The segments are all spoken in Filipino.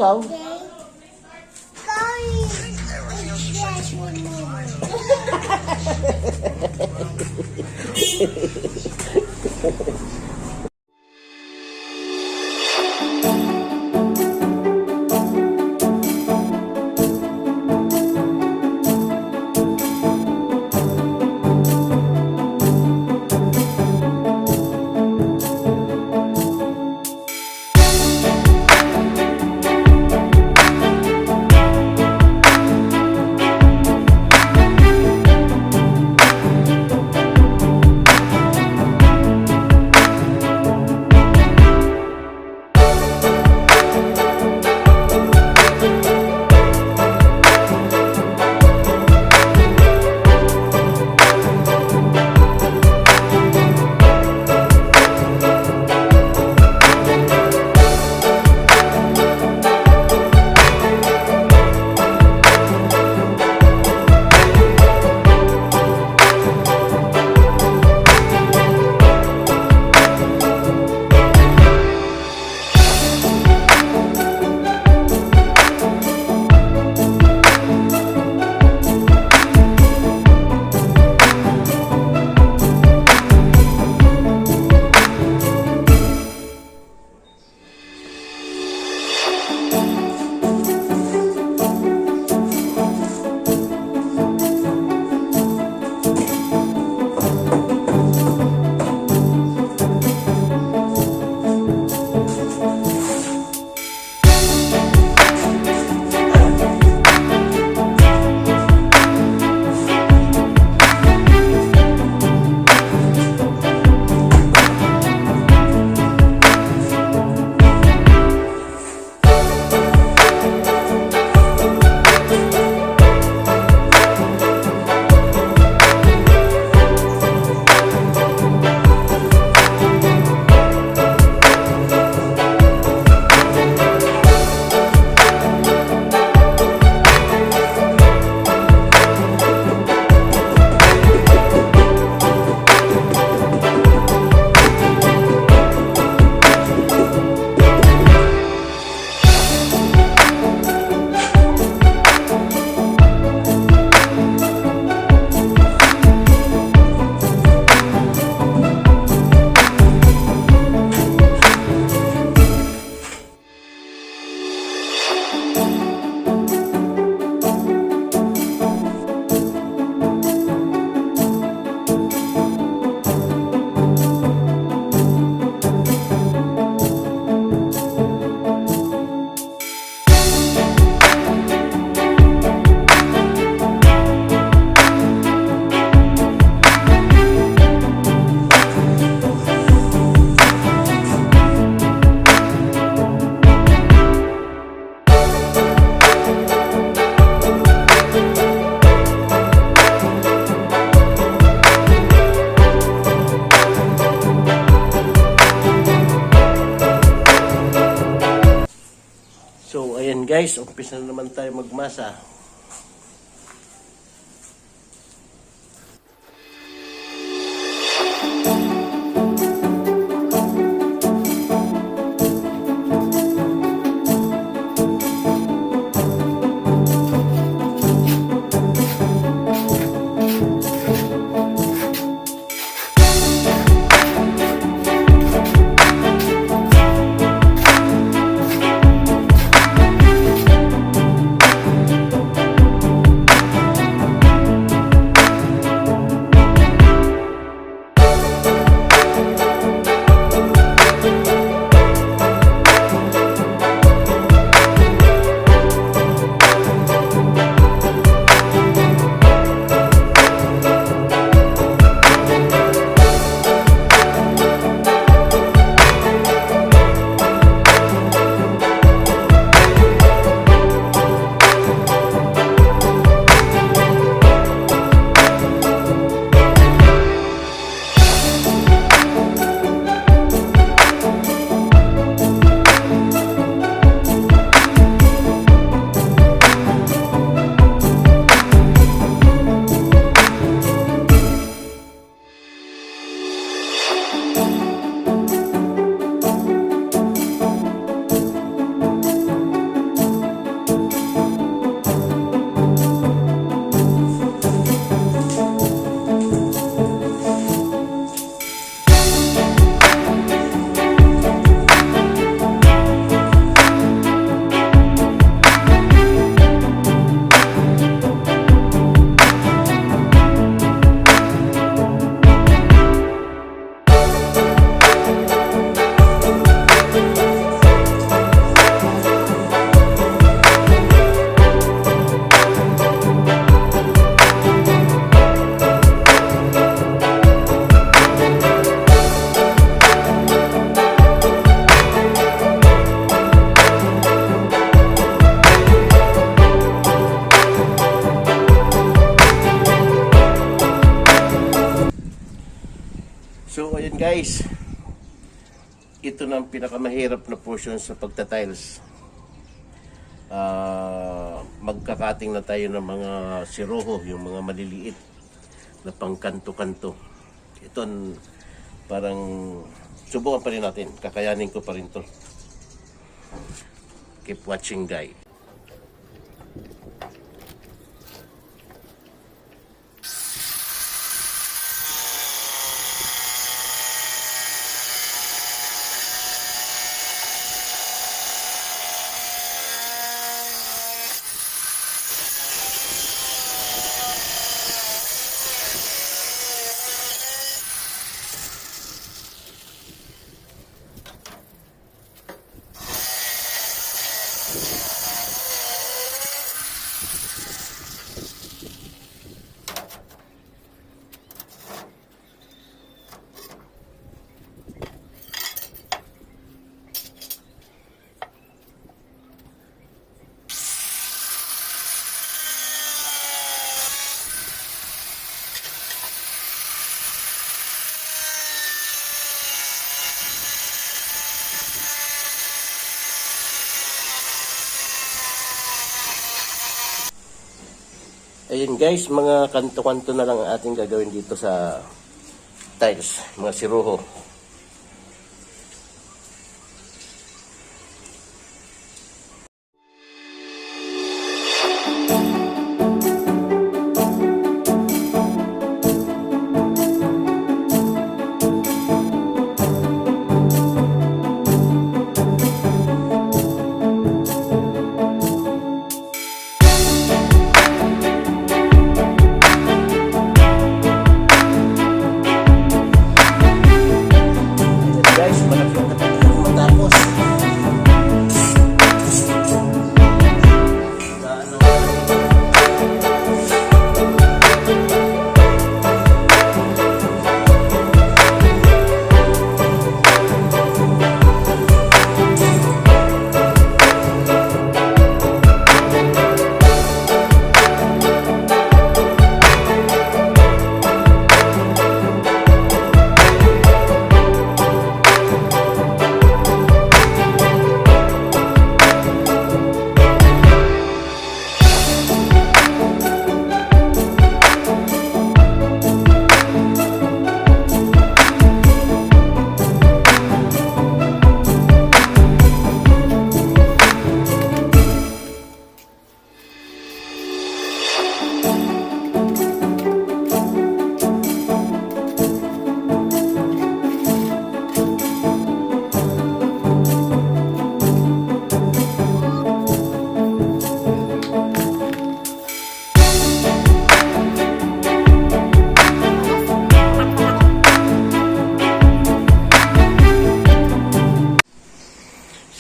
ikaw? So, ayan guys, umpisa na naman tayo magmasa. ayan guys, ito na ang pinakamahirap na portion sa pagtatiles. Magkakating na tayo ng mga siroho, yung mga maliliit na pangkanto-kanto. Ito parang subukan pa rin natin, kakayanin ko pa rin to. Keep watching guys. Ayun guys, mga kanto-kanto na lang ang ating gagawin dito sa tiles, mga siroho.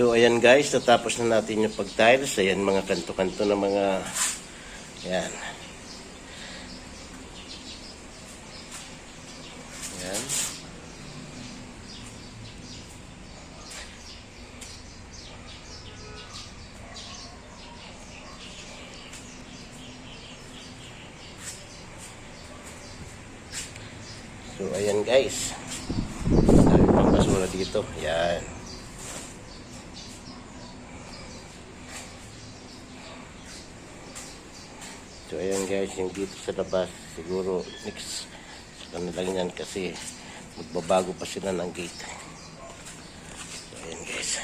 So ayan guys, natapos na natin yung pag-tiles. Ayan mga kanto-kanto na mga ayan. Ayan. So ayan guys. Dami pang basura dito. Ayan. So ayan guys, yung dito sa labas siguro next sa kanilang yan kasi magbabago pa sila ng gate. So ayan guys.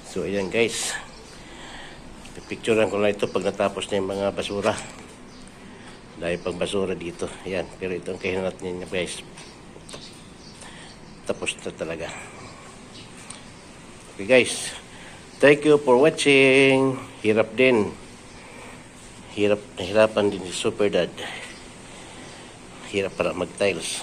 So ayan guys, pipicturean ko lang ito pag natapos na yung mga basura. Dahil pang basura dito. Ayan, pero ito ang kahinat niya guys. Tapos na talaga. Okay guys, Thank you for watching. Hirap din. Nahirapan din si Superdad. Hirap para mag-tiles.